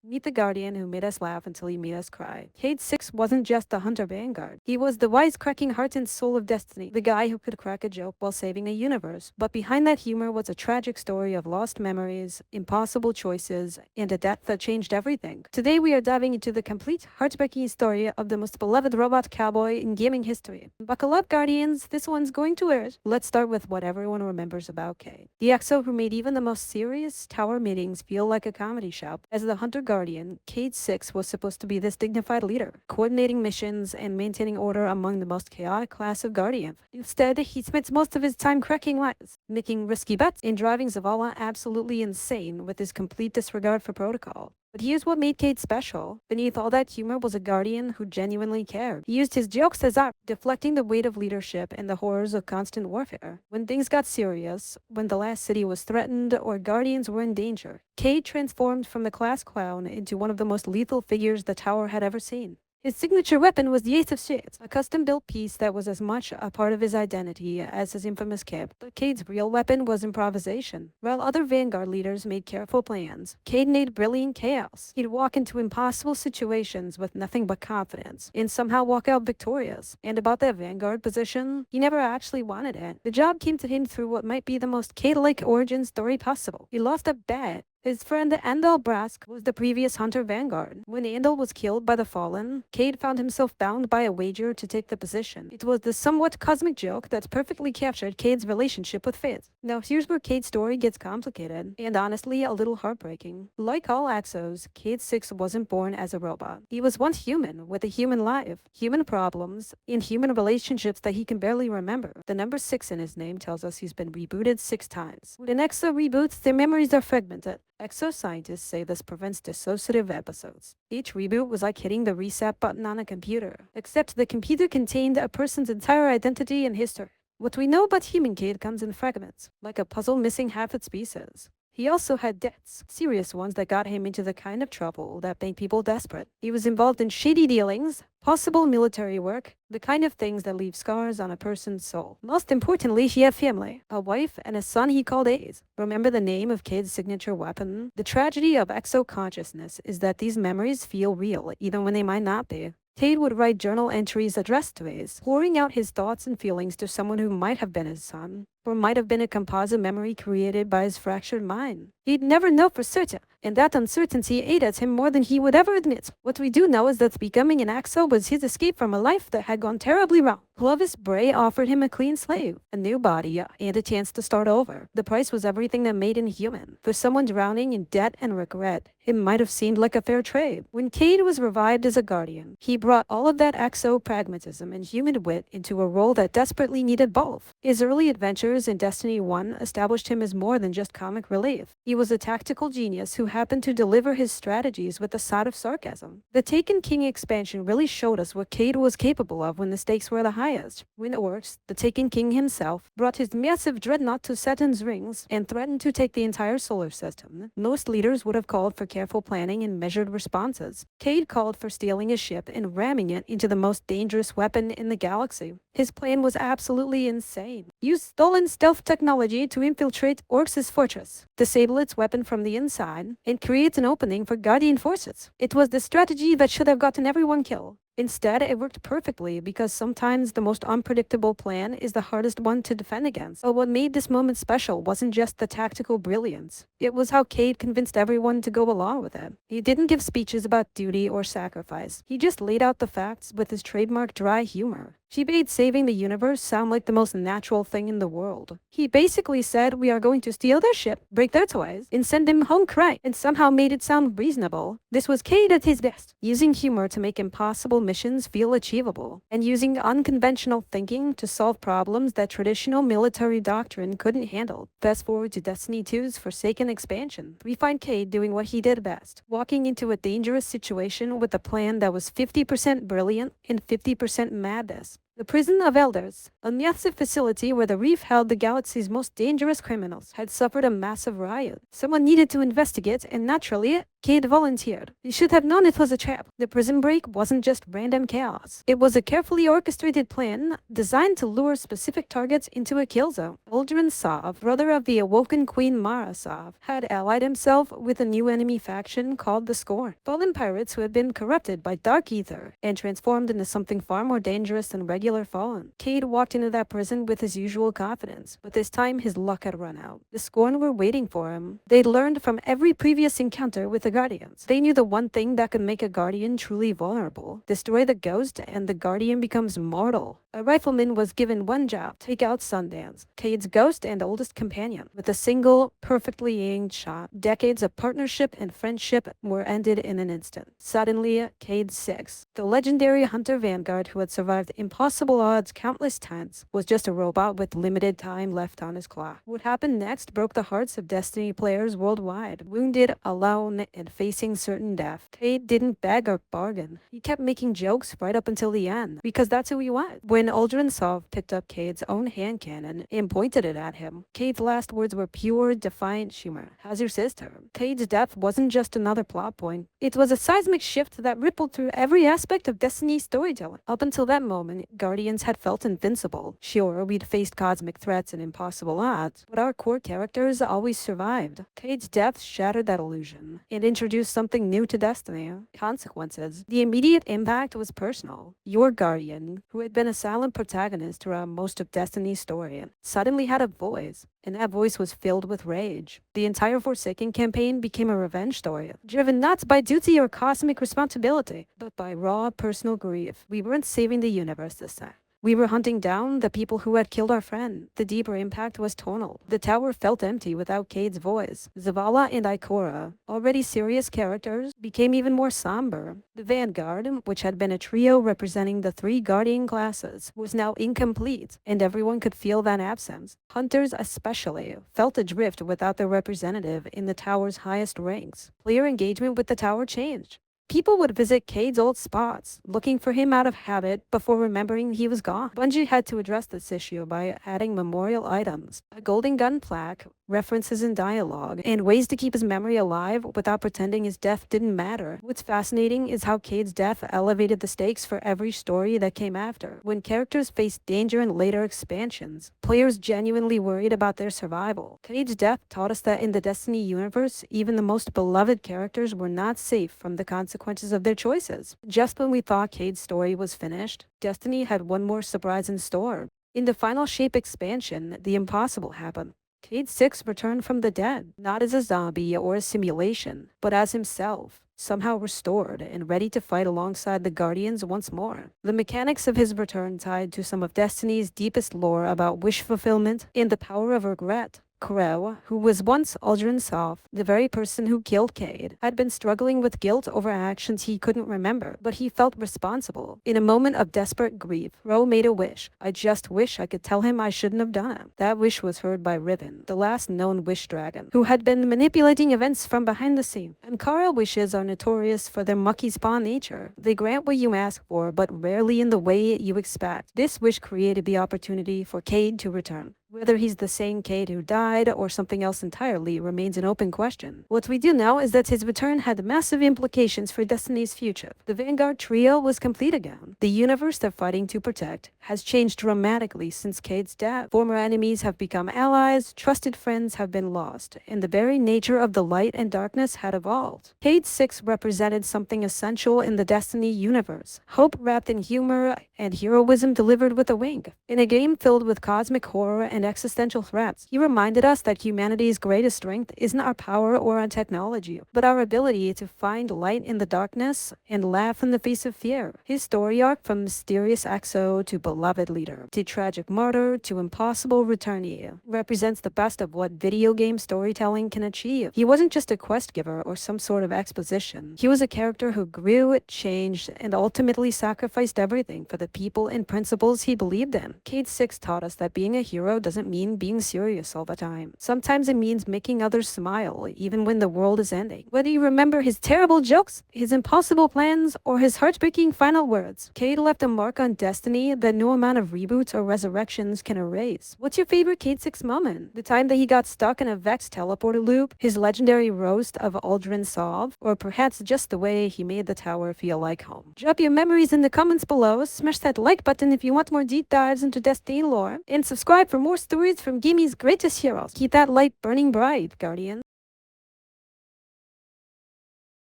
Meet the Guardian who made us laugh until he made us cry. Cayde-6 wasn't just the Hunter Vanguard. He was the wisecracking heart and soul of Destiny, the guy who could crack a joke while saving a universe. But behind that humor was a tragic story of lost memories, impossible choices, and a death that changed everything. Today we are diving into the complete, heartbreaking story of the most beloved robot cowboy in gaming history. Buckle up, Guardians, this one's going to hurt. Let's start with what everyone remembers about Cayde. The EXO who made even the most serious tower meetings feel like a comedy show. As the Hunter Guardian, Cayde-6 was supposed to be this dignified leader, coordinating missions and maintaining order among the most chaotic class of Guardian. Instead, he spent most of his time cracking wise, making risky bets, and driving Zavala absolutely insane with his complete disregard for protocol. But here's what made Cayde special. Beneath all that humor was a Guardian who genuinely cared. He used his jokes as art, deflecting the weight of leadership and the horrors of constant warfare. When things got serious, when the last city was threatened or Guardians were in danger, Cayde transformed from the class clown into one of the most lethal figures the tower had ever seen. His signature weapon was the Ace of Shades, a custom-built piece that was as much a part of his identity as his infamous cape. But Cayde's real weapon was improvisation. While other Vanguard leaders made careful plans, Cayde made brilliant chaos. He'd walk into impossible situations with nothing but confidence, and somehow walk out victorious. And about that Vanguard position, he never actually wanted it. The job came to him through what might be the most Cayde-like origin story possible. He lost a bet. His friend Andal Brask was the previous Hunter Vanguard. When Andal was killed by the Fallen, Cayde found himself bound by a wager to take the position. It was the somewhat cosmic joke that perfectly captured Cayde's relationship with fate. Now here's where Cayde's story gets complicated, and honestly a little heartbreaking. Like all Exos, Cayde-6 wasn't born as a robot. He was once human, with a human life, human problems, and human relationships that he can barely remember. The number 6 in his name tells us he's been rebooted 6 times. When an Exo reboots, their memories are fragmented. Exoscientists say this prevents dissociative episodes. Each reboot was like hitting the reset button on a computer, except the computer contained a person's entire identity and history. What we know about human Cayde comes in fragments, like a puzzle missing half its pieces. He also had debts, serious ones that got him into the kind of trouble that made people desperate. He was involved in shady dealings, possible military work, the kind of things that leave scars on a person's soul. Most importantly, he had family, a wife and a son he called Ace. Remember the name of Cayde's signature weapon? The tragedy of exo consciousness is that these memories feel real, even when they might not be. Cayde would write journal entries addressed to Ace, pouring out his thoughts and feelings to someone who might have been his son, or might have been a composite memory created by his fractured mind. He'd never know for certain, and that uncertainty ate at him more than he would ever admit. What we do know is that becoming an Exo was his escape from a life that had gone terribly wrong. Clovis Bray offered him a clean slate, a new body, and a chance to start over. The price was everything that made him human. For someone drowning in debt and regret, it might have seemed like a fair trade. When Cayde was revived as a Guardian, he brought all of that Exo pragmatism and human wit into a role that desperately needed both. His early adventures in Destiny 1 established him as more than just comic relief. He was a tactical genius who happened to deliver his strategies with a side of sarcasm. The Taken King expansion really showed us what Cayde was capable of when the stakes were the highest. When Orcs, the Taken King himself, brought his massive dreadnought to Saturn's rings and threatened to take the entire solar system, most leaders would have called for careful planning and measured responses. Cayde called for stealing a ship and ramming it into the most dangerous weapon in the galaxy. His plan was absolutely insane. Use stolen stealth technology to infiltrate Orcs' fortress, disable its weapon from the inside, and create an opening for Guardian forces. It was the strategy that should have gotten everyone killed. Instead, it worked perfectly because sometimes the most unpredictable plan is the hardest one to defend against. But what made this moment special wasn't just the tactical brilliance. It was how Cayde convinced everyone to go along with it. He didn't give speeches about duty or sacrifice. He just laid out the facts with his trademark dry humor. She made saving the universe sound like the most natural thing in the world. He basically said we are going to steal their ship, break their toys, and send them home crying, and somehow made it sound reasonable. This was Cayde at his best, using humor to make impossible missions feel achievable, and using unconventional thinking to solve problems that traditional military doctrine couldn't handle. Fast forward to Destiny 2's Forsaken expansion. We find Cayde doing what he did best, walking into a dangerous situation with a plan that was 50% brilliant and 50% madness. The Prison of Elders, a massive facility where the Reef held the galaxy's most dangerous criminals, had suffered a massive riot. Someone needed to investigate, and naturally, Cayde volunteered. He should have known it was a trap. The prison break wasn't just random chaos. It was a carefully orchestrated plan designed to lure specific targets into a kill zone. Aldrin Sov, brother of the awoken Queen Mara Sov, had allied himself with a new enemy faction called the Scorn, fallen pirates who had been corrupted by dark ether and transformed into something far more dangerous than regular fallen. Cayde walked into that prison with his usual confidence, but this time his luck had run out. The Scorn were waiting for him. They'd learned from every previous encounter with the Guardians. They knew the one thing that could make a Guardian truly vulnerable: destroy the ghost and the Guardian becomes mortal. A rifleman was given one job: take out Sundance, Cayde's ghost and oldest companion. With a single, perfectly aimed shot, decades of partnership and friendship were ended in an instant. Suddenly, Cayde-6, the legendary Hunter Vanguard who had survived impossible odds countless times, was just a robot with limited time left on his clock. What happened next broke the hearts of Destiny players worldwide. Wounded, alone, and facing certain death, Cayde didn't beg or bargain. He kept making jokes right up until the end, because that's who he was. When Aldrin Sov picked up Cayde's own hand cannon and pointed it at him, Cayde's last words were pure, defiant humor. "How's your sister?" Cayde's death wasn't just another plot point. It was a seismic shift that rippled through every aspect of Destiny's storytelling. Up until that moment, Guardians had felt invincible. Sure, we'd faced cosmic threats and impossible odds, but our core characters always survived. Cayde's death shattered that illusion and introduced something new to Destiny: consequences. The immediate impact was personal. Your Guardian, who had been a silent protagonist throughout most of Destiny's story, suddenly had a voice, and that voice was filled with rage. The entire Forsaken campaign became a revenge story, driven not by duty or cosmic responsibility, but by raw personal grief. We weren't saving the universe this time. We were hunting down the people who had killed our friend. The deeper impact was tonal. The tower felt empty without Cayde's voice. Zavala and Ikora, already serious characters, became even more somber. The Vanguard, which had been a trio representing the three Guardian classes, was now incomplete, and everyone could feel that absence. Hunters especially felt adrift without their representative in the tower's highest ranks. Player engagement with the tower changed. People would visit Cayde's old spots, looking for him out of habit before remembering he was gone. Bungie had to address this issue by adding memorial items, a golden gun plaque, references in dialogue, and ways to keep his memory alive without pretending his death didn't matter. What's fascinating is how Cayde's death elevated the stakes for every story that came after. When characters faced danger in later expansions, players genuinely worried about their survival. Cayde's death taught us that in the Destiny universe, even the most beloved characters were not safe from the consequences of their choices. Just when we thought Cayde's story was finished, Destiny had one more surprise in store. In the final Shape expansion, the impossible happened. Cayde-6 returned from the dead, not as a zombie or a simulation, but as himself, somehow restored and ready to fight alongside the Guardians once more. The mechanics of his return tied to some of Destiny's deepest lore about wish fulfillment and the power of regret. Crow, who was once Aldrin Sov, the very person who killed Cayde, had been struggling with guilt over actions he couldn't remember, but he felt responsible. In a moment of desperate grief, Crow made a wish. "I just wish I could tell him I shouldn't have done it." That wish was heard by Riven, the last known wish dragon, who had been manipulating events from behind the scene. Ankara wishes are notorious for their mucky spawn nature. They grant what you ask for, but rarely in the way you expect. This wish created the opportunity for Cayde to return. Whether he's the same Cayde who died or something else entirely remains an open question. What we do know is that his return had massive implications for Destiny's future. The Vanguard trio was complete again. The universe they're fighting to protect has changed dramatically since Cayde's death. Former enemies have become allies, trusted friends have been lost, and the very nature of the light and darkness had evolved. Cayde-6 represented something essential in the Destiny universe: hope wrapped in humor and heroism delivered with a wink. In a game filled with cosmic horror and existential threats, he reminded us that humanity's greatest strength isn't our power or our technology, but our ability to find light in the darkness and laugh in the face of fear. His story arc, from mysterious exo to beloved leader, to tragic martyr to impossible returnee, represents the best of what video game storytelling can achieve. He wasn't just a quest giver or some sort of exposition. He was a character who grew, changed, and ultimately sacrificed everything for the people and principles he believed in. Cayde-6 taught us that being a hero doesn't mean being serious all the time. Sometimes it means making others smile, even when the world is ending. Whether you remember his terrible jokes, his impossible plans, or his heartbreaking final words, Cayde left a mark on Destiny that no amount of reboots or resurrections can erase. What's your favorite Cayde-6 moment? The time that he got stuck in a Vex teleporter loop, his legendary roast of Aldrin Sov, or perhaps just the way he made the tower feel like home? Drop your memories in the comments below, smash that like button if you want more deep dives into Destiny lore, and subscribe for more stories from gaming's greatest heroes. Keep that light burning bright, Guardian.